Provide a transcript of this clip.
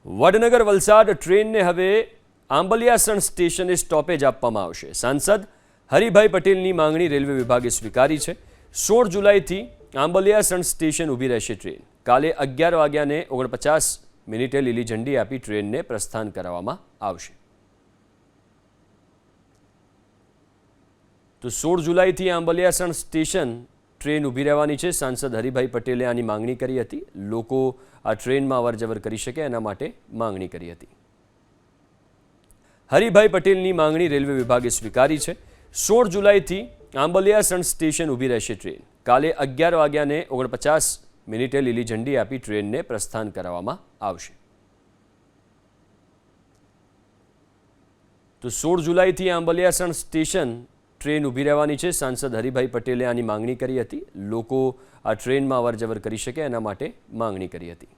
વડનગર વલસાડ ટ્રેનને હવે આંબલિયાસણ સ્ટેશને સ્ટોપેજ આપવામાં આવશે। સાંસદ હરિભાઈ પટેલની માંગણી રેલવે વિભાગે સ્વીકારી છે। 16 જુલાઈથી આંબલિયાસણ સ્ટેશન ઊભી રહેશે ટ્રેન। કાલે 11:49 લીલી ઝંડી આપી ટ્રેનને પ્રસ્થાન કરાવવામાં આવશે। તો 16 જુલાઈથી આંબલિયાસણ સ્ટેશન ટ્રેન ઊભી રહેવાની છે। સાંસદ હરિભાઈ પટેલે આની માંગણી કરી હતી। લોકો આ ટ્રેનમાં અવરજવર કરી શકે એના માટે માંગણી કરી હતી। હરિભાઈ પટેલની માંગણી રેલવે વિભાગે સ્વીકારી છે। 16 જુલાઈથી આંબલિયાસણ સ્ટેશન ઊભી રહેશે ટ્રેન। કાલે 11:49 લીલી ઝંડી આપી ટ્રેનને પ્રસ્થાન કરાવવામાં આવશે। તો 16 જુલાઈથી આંબલિયાસણ સ્ટેશન ટ્રેન ઊભી રહેવાની છે। સાંસદ હરિભાઈ પટેલે આની માંગણી કરી હતી। લોકો આ ટ્રેનમાં અવરજવર કરી શકે એના માટે માંગણી કરી હતી।